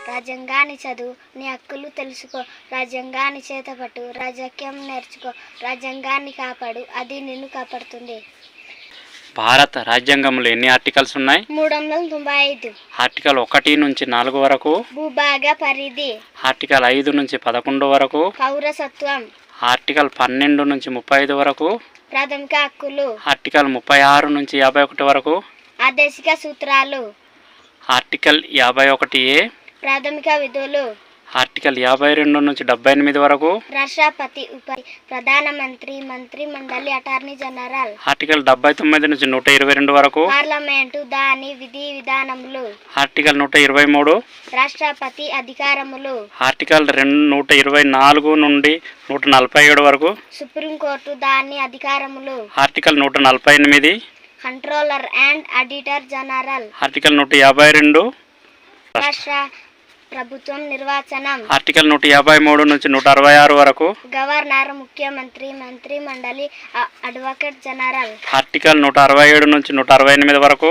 రాజ్యాంగాన్ని చదువు, నీ హక్కులు తెలుసుకో, రాజ్యాంగాన్ని చేతపట్టు, రాజకీయం నేర్చుకో, రాజ్యాంగాన్ని కాపాడు, అది నిన్ను కాపాడుతుంది. భారత రాజ్యాంగంలో ఎన్ని ఆర్టికల్స్ ఉన్నాయి? 395. ఆర్టికల్ 1 నుంచి 4 వరకు భూభాగ పరిధి. ఆర్టికల్ 5 నుంచి 11 వరకు పౌరసత్వం. ఆర్టికల్ 12 నుంచి 35 వరకు ప్రాథమిక హక్కులు. ఆర్టికల్ 36 నుంచి 51 వరకు ఆదేశిక సూత్రాలు. ఆర్టికల్ 51A ప్రాథమిక విధులు. ఆర్టికల్ 52 నుంచి 78 వరకు రాష్ట్రపతి, ఉప ప్రధానమంత్రి, మంత్రి మండలి, అటార్నీ జనరల్. ఆర్టికల్ 79 నుంచి 122 వరకు పార్లమెంటు, దాని విధి విధానములు. ఆర్టికల్ 123 రాష్ట్రపతి అధికారములు. ఆర్టికల్ 124 నుండి 147 వరకు సుప్రీంకోర్టు, దాని అధికారములు. Article 148 controller and auditor general. Article 152 రాష్ట్ర ప్రభుత్వం నిర్వచనం. ఆర్టికల్ 153 నుంచి 166 వరకు గవర్నర్, ముఖ్యమంత్రి, మంత్రి మండలి, అడ్వకేట్ జనరల్. ఆర్టికల్ 167 నుంచి 168 వరకు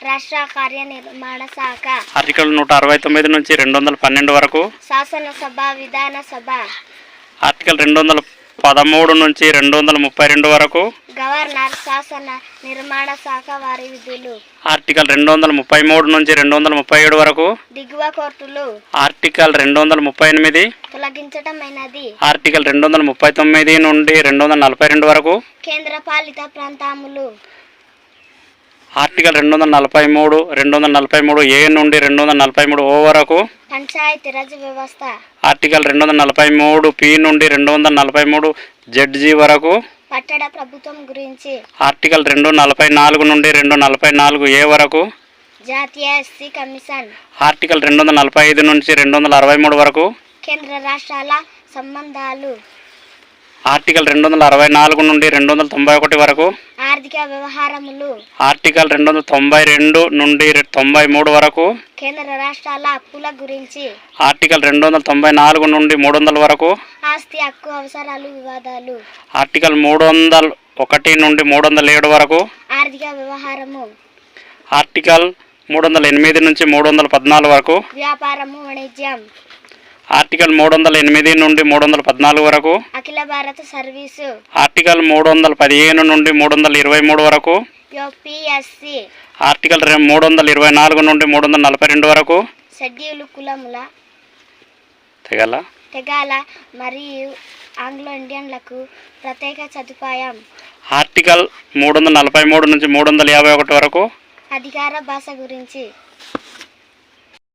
రాష్ట్ర కార్యనిర్మాణ శాఖ. ఆర్టికల్ 169 నుంచి 212 వరకు శాసనసభ, విధానసభ. ఆర్టికల్ 213 నుంచి 232 వరకు గవర్నర్, శాసన నిర్మాణ శాఖ వారి విధులు. ఆర్టికల్ 233 నుంచి 237 వరకు దిగువ కోర్టులు. ఆర్టికల్ 238 తొలగించటమైనది. ఆర్టికల్ 239 నుండి 242 వరకు కేంద్ర పాలిత ప్రాంతములు. ఆర్టికల్ 243 243A నుండి 243O వరకు పంచాయతీరాజ్ వ్యవస్థ. ఆర్టికల్ 243P నుండి 243ZG వరకు పట్టణ ప్రభుత్వం గురించి. ఆర్టికల్ 244 నుండి 244A వరకు జాతీయ ఎస్సీ కమిషన్. ఆర్టికల్ 245 నుంచి 263 వరకు కేంద్ర రాష్ట్రాల సంబంధాలు. ఆర్టికల్ 264 నుండి 291 వరకు ఆర్థిక వ్యవహారములు. ఆర్టికల్ 292 నుండి 93 వరకు కేంద్ర రాష్ట్రాల అప్పుల గురించి. ఆర్టికల్ 294 నుండి 300 వరకు ఆస్తి హక్కు, అవసరాలు, వివాదాలు. ఆర్టికల్ 301 నుండి 307 వరకు ఆర్థిక వ్యవహారము. ఆర్టికల్ 308 నుంచి 314 వరకు వ్యాపారము, వాణిజ్యం. ఆర్టికల్ 308 నుండి 314 వరకు అఖిల భారత సర్వీసు. ఆర్టికల్ 315 నుండి 323 వరకు యూపీఎస్సీ. ఆర్టికల్ 324 నుండి 342 వరకు షెడ్యూల్ కులముల, తెగల మరియు ఆంగ్లో ఇండియన్లకు ప్రత్యేక సదుపాయం. ఆర్టికల్ 343 నుంచి 351 వరకు అధికార భాష గురించి.